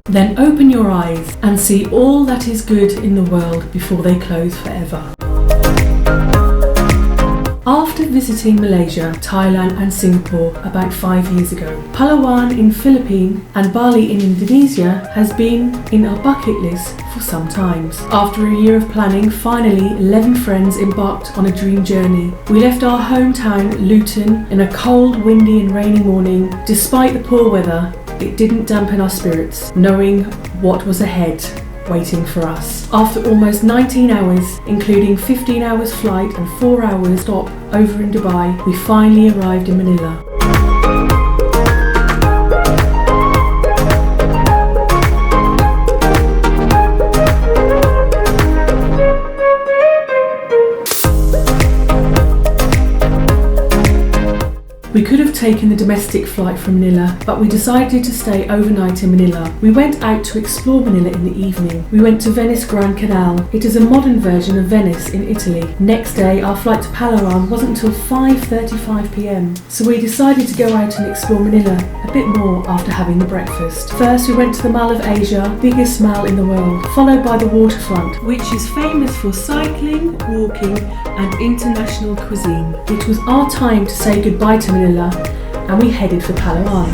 Then open your eyes and see all that is good in the world before they close forever. After visiting Malaysia, Thailand and Singapore about 5 years ago, Palawan in Philippines and Bali in Indonesia has been in our bucket list for some time. After a year of planning, finally 11 friends embarked on a dream journey. We left our hometown Luton in a cold, windy and rainy morning. Despite the poor weather, it didn't dampen our spirits, knowing what was ahead waiting for us. After almost 19 hours, including 15 hours flight and 4 hours stop over in Dubai, we finally arrived in Manila. We could have taken the domestic flight from Manila, but we decided to stay overnight in Manila. We went out to explore Manila in the evening. We went to Venice Grand Canal. It is a modern version of Venice in Italy. Next day, our flight to Palawan wasn't until 5:35 p.m. So we decided to go out and explore Manila a bit more after having the breakfast. First, we went to the Mall of Asia, biggest mall in the world, followed by the waterfront, which is famous for cycling, walking, and international cuisine. It was our time to say goodbye to Manila, and we headed for Palawan.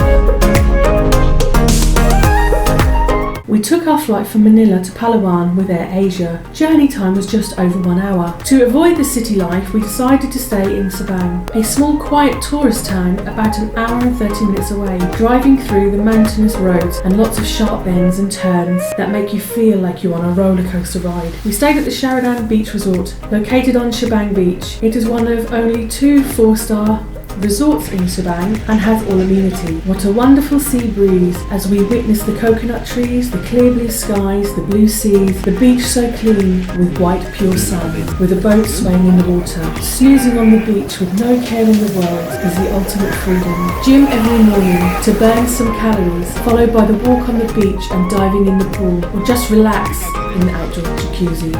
We took our flight from Manila to Palawan with Air Asia. Journey time was just over 1 hour. To avoid the city life, we decided to stay in Sabang, a small quiet tourist town about an hour and 30 minutes away, driving through the mountainous roads and lots of sharp bends and turns that make you feel like you're on a roller coaster ride. We stayed at the Sheraton Beach Resort, located on Sabang Beach. It is one of only 2 4-star resorts in Sabang and has all amenity. What a wonderful sea breeze as we witness the coconut trees, the clear blue skies, the blue seas, the beach so clean with white pure sand, with a boat swaying in the water. Snoozing on the beach with no care in the world is the ultimate freedom. Gym every morning to burn some calories, followed by the walk on the beach and diving in the pool, or just relax in the outdoor jacuzzi.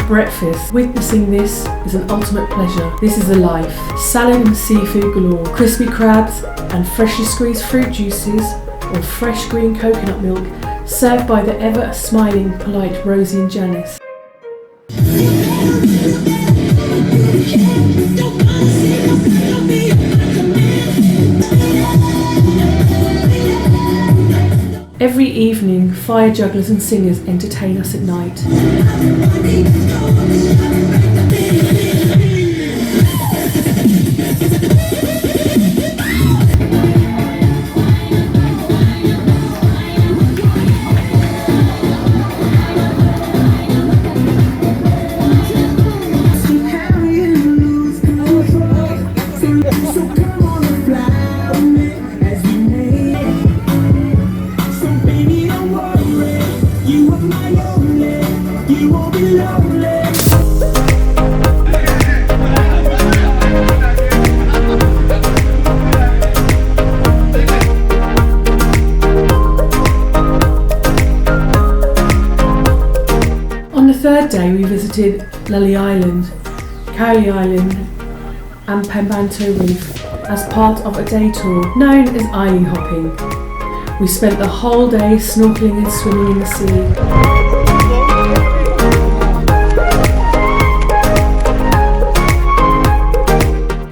Breakfast. Witnessing this is an ultimate pleasure. This is the life. Salad and seafood galore, crispy crabs and freshly squeezed fruit juices or fresh green coconut milk, served by the ever smiling, polite Rosie and Janice. Every evening, fire jugglers and singers entertain us at night. On the third day, we visited Lali Island, Cowley Island and Pembanto Reef as part of a day tour known as island hopping. We spent the whole day snorkeling and swimming in the sea.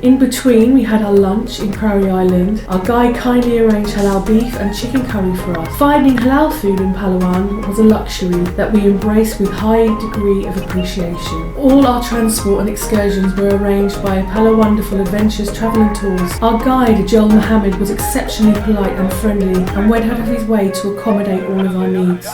In between, we had our lunch in Cowley Island. Our guide kindly arranged halal beef and chicken curry for us. Finding halal food in Palawan was a luxury that we embraced with high degree of appreciation. All our transport and excursions were arranged by Palawonderful Adventures Travel and Tours. Our guide, Joel Mohammed, was exceptionally polite and friendly and went out of his way to accommodate all of our needs.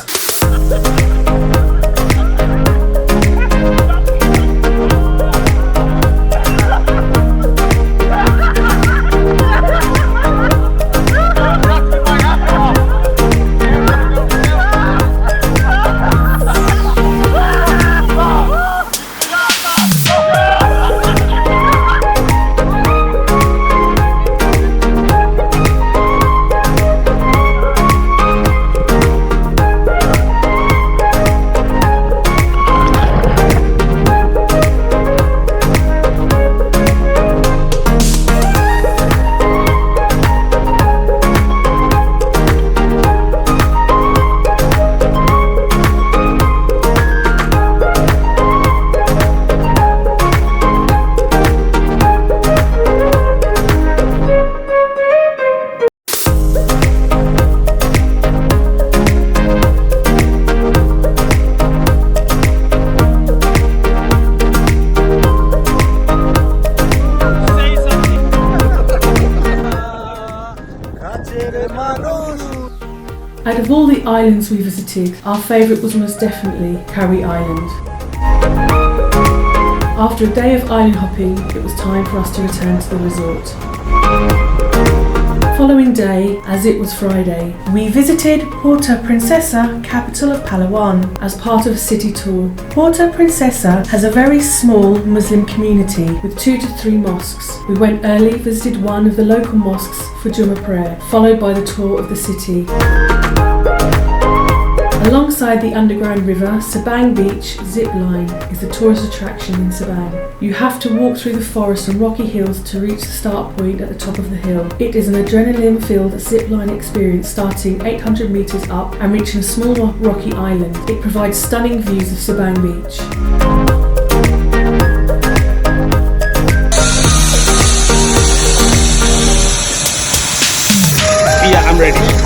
Out of all the islands we visited, our favourite was most definitely Curry Island. After a day of island hopping, it was time for us to return to the resort. Following day, as it was Friday, we visited Puerto Princesa, capital of Palawan, as part of a city tour. Puerto Princesa has a very small Muslim community with 2 to 3 mosques. We went early, visited one of the local mosques for Jummah prayer, followed by the tour of the city. Alongside the underground river, Sabang Beach zip line is the tourist attraction in Sabang. You have to walk through the forest and rocky hills to reach the start point at the top of the hill. It is an adrenaline-filled zip line experience starting 800 metres up and reaching a small rocky island. It provides stunning views of Sabang Beach. Yeah, I'm ready.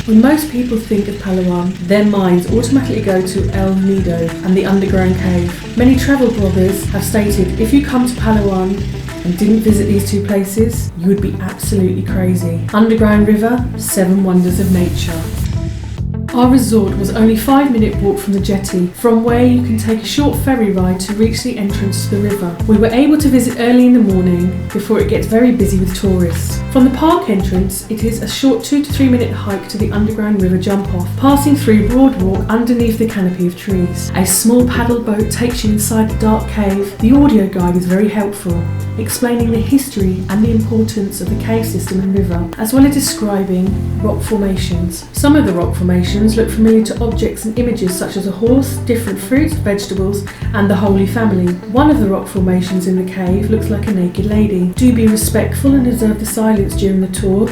When most people think of Palawan, their minds automatically go to El Nido and the underground cave. Many travel bloggers have stated if you come to Palawan and didn't visit these 2 places, you would be absolutely crazy. Underground river, 7 wonders of nature. Our resort was only 5-minute walk from the jetty, from where you can take a short ferry ride to reach the entrance to the river. We were able to visit early in the morning before it gets very busy with tourists. From the park entrance, it is a short 2 to 3 minute hike to the underground river jump off, passing through boardwalk underneath the canopy of trees. A small paddle boat takes you inside the dark cave. The audio guide is very helpful, explaining the history and the importance of the cave system and river, as well as describing rock formations. Some of the rock formations look familiar to objects and images such as a horse, different fruits, vegetables, and the Holy Family. One of the rock formations in the cave looks like a naked lady. Do be respectful and observe the silence during the tour,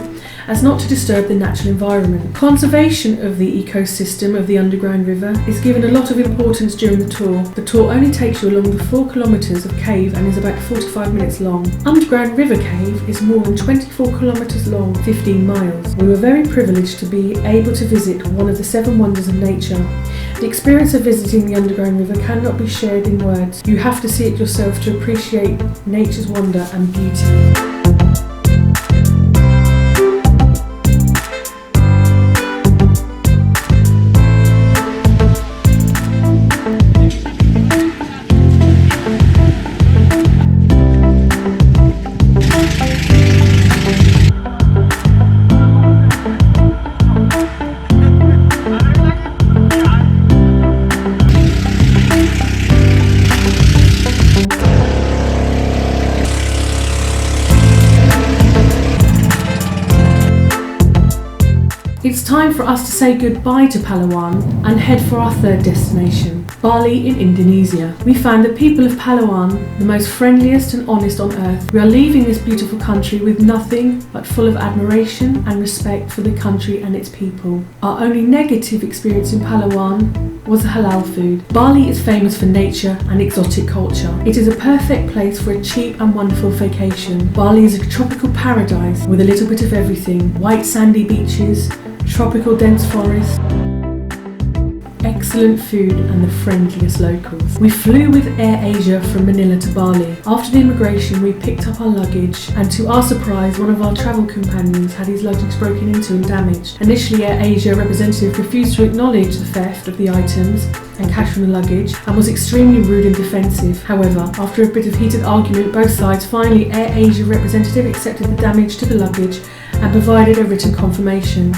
as not to disturb the natural environment. Conservation of the ecosystem of the underground river is given a lot of importance during the tour. The tour only takes you along the 4 kilometres of cave and is about 45 minutes long. Underground River Cave is more than 24 kilometres long, 15 miles. We were very privileged to be able to visit one of the 7 wonders of nature. The experience of visiting the underground river cannot be shared in words. You have to see it yourself to appreciate nature's wonder and beauty. It's time for us to say goodbye to Palawan and head for our 3rd destination, Bali in Indonesia. We found the people of Palawan the most friendliest and honest on earth. We are leaving this beautiful country with nothing but full of admiration and respect for the country and its people. Our only negative experience in Palawan was the halal food. Bali is famous for nature and exotic culture. It is a perfect place for a cheap and wonderful vacation. Bali is a tropical paradise with a little bit of everything. White sandy beaches, tropical dense forests, excellent food and the friendliest locals. We flew with Air Asia from Manila to Bali. After the immigration, we picked up our luggage, and to our surprise, one of our travel companions had his luggage broken into and damaged. Initially, Air Asia representative refused to acknowledge the theft of the items and cash from the luggage and was extremely rude and defensive. However, after a bit of heated argument, both sides finally AirAsia representative accepted the damage to the luggage and provided a written confirmation.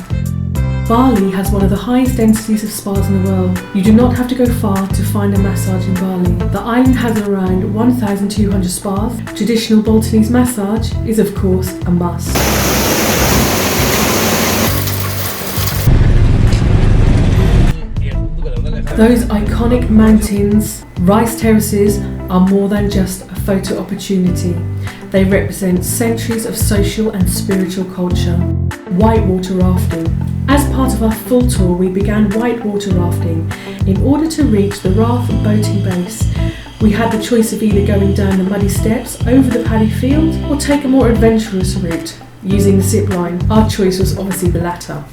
Bali has one of the highest densities of spas in the world. You do not have to go far to find a massage in Bali. The island has around 1,200 spas. Traditional Balinese massage is of course a must. Those iconic mountains, rice terraces are more than just a photo opportunity. They represent centuries of social and spiritual culture. Whitewater rafting. As part of our full tour, we began whitewater rafting. In order to reach the raft boating base, we had the choice of either going down the muddy steps over the paddy field or take a more adventurous route using the zip line. Our choice was obviously the latter.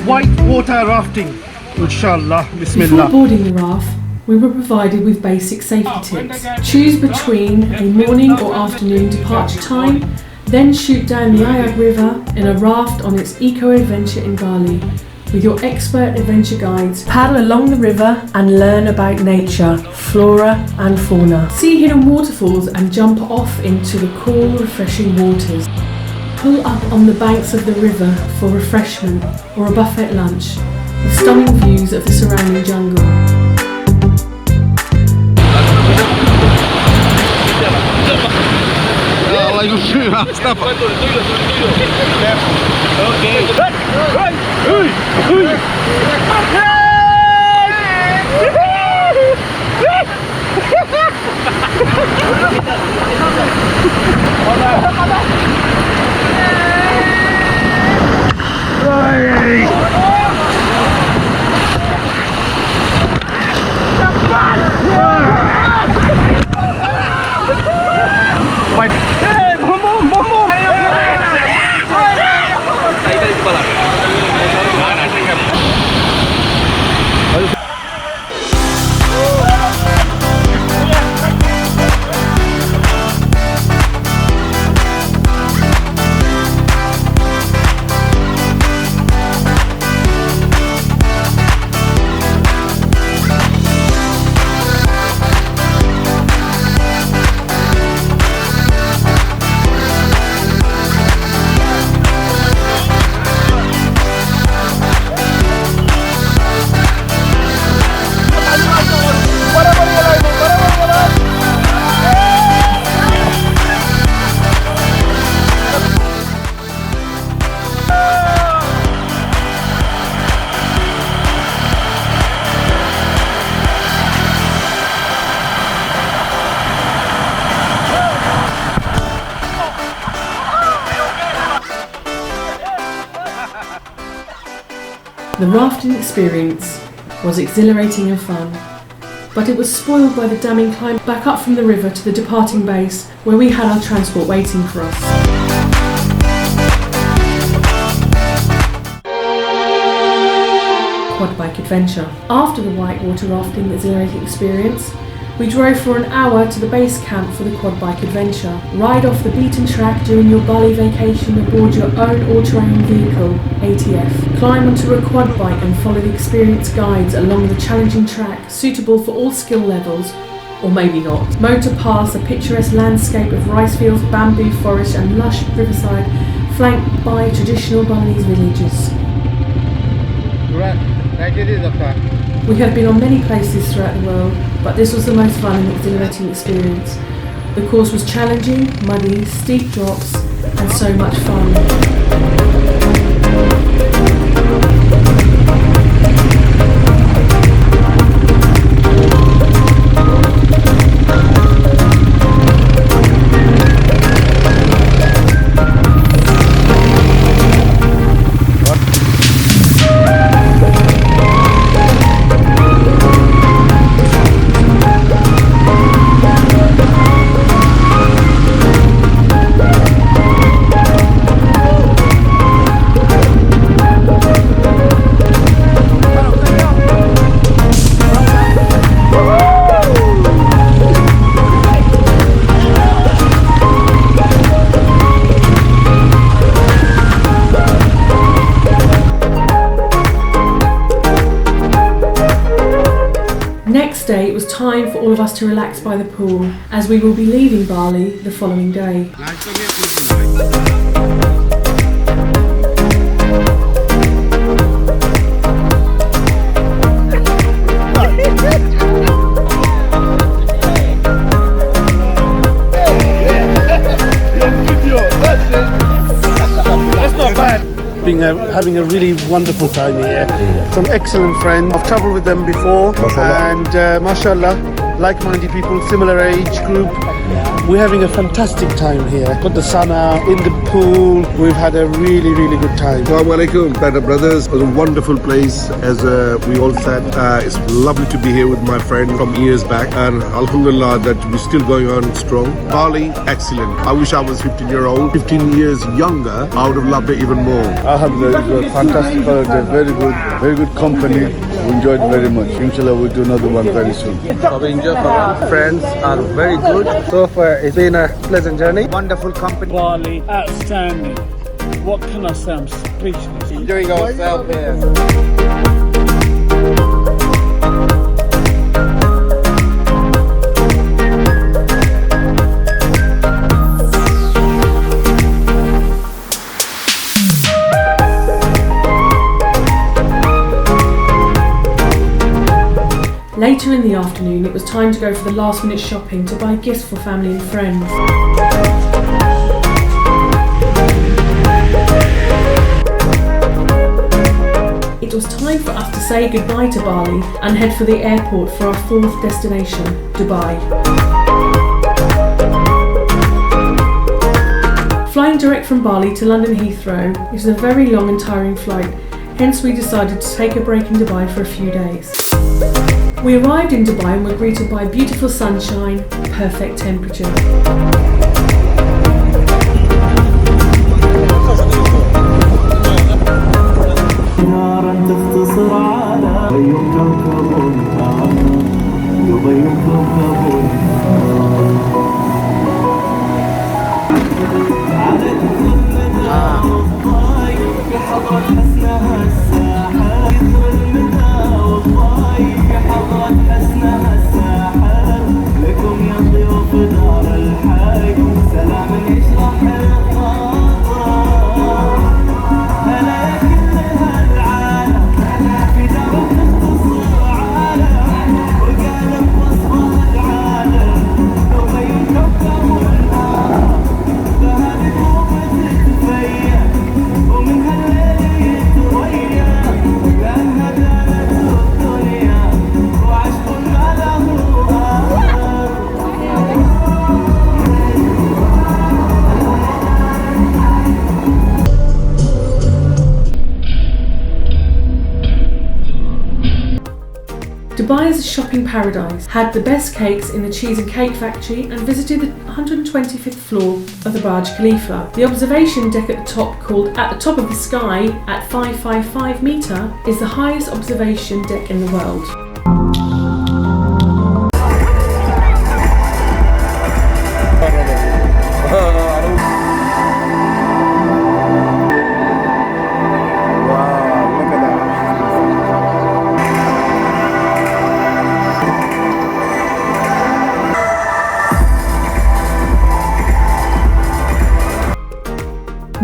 Whitewater rafting, inshallah, bismillah. Before boarding the raft, we were provided with basic safety tips. Choose between a morning or afternoon departure time, then shoot down the Ayag River in a raft on its eco-adventure in Bali. With your expert adventure guides, paddle along the river and learn about nature, flora and fauna. See hidden waterfalls and jump off into the cool, refreshing waters. Pull up on the banks of the river for refreshment or a buffet lunch with stunning views of the surrounding jungle. The rafting experience was exhilarating and fun, but it was spoiled by the damning climb back up from the river to the departing base where we had our transport waiting for us. Quad bike adventure. After the whitewater rafting exhilarating experience, we drove for an hour to the base camp for the quad bike adventure. Ride off the beaten track during your Bali vacation aboard your own all-terrain vehicle, ATF. Climb onto a quad bike and follow the experienced guides along the challenging track, suitable for all skill levels, or maybe not. Motor past a picturesque landscape of rice fields, bamboo forest and lush riverside, flanked by traditional Balinese villages. We have been on many places throughout the world, but this was the most fun and exhilarating experience. The course was challenging, muddy, steep drops, and so much fun. Next day, it was time for all of us to relax by the pool, as we will be leaving Bali the following day. Having a really wonderful time here. Some excellent friends. I've travelled with them before, and mashallah, like-minded people, similar age group. We're having a fantastic time here. Got the sun out, in the pool. We've had a really, really good time. Assalamu alaikum, better brothers. It was a wonderful place, as we all said. It's lovely to be here with my friend from years back, and alhamdulillah that we're still going on strong. Bali, excellent. I wish I was 15-year-old, 15 years younger. I would have loved it even more. Alhamdulillah, it was fantastic holiday, very good company. We enjoyed very much. Inshallah, we'll do another one very soon. Friends are very good. So far, it's been a pleasant journey. Wonderful company. Bali, outstanding. What can I say? I'm speechless. Enjoying ourselves here. Later in the afternoon, it was time to go for the last-minute shopping to buy gifts for family and friends. It was time for us to say goodbye to Bali and head for the airport for our fourth destination, Dubai. Flying direct from Bali to London Heathrow is a very long and tiring flight, hence we decided to take a break in Dubai for a few days. We arrived in Dubai and were greeted by beautiful sunshine, perfect temperature. Dubai is a shopping paradise, had the best cakes in the cheese and cake factory and visited the 125th floor of the Burj Khalifa. The observation deck at the top, called At the Top of the Sky at 555 metre, is the highest observation deck in the world.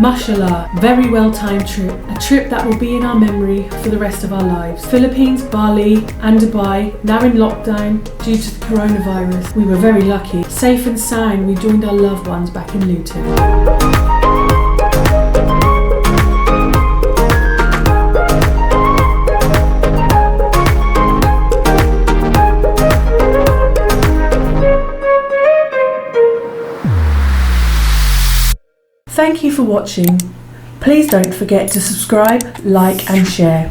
Mashallah, very well-timed trip, a trip that will be in our memory for the rest of our lives. Philippines, Bali and Dubai, now in lockdown due to the coronavirus. We were very lucky. Safe and sound, we joined our loved ones back in Luton. Thank you for watching. Please don't forget to subscribe, like and share.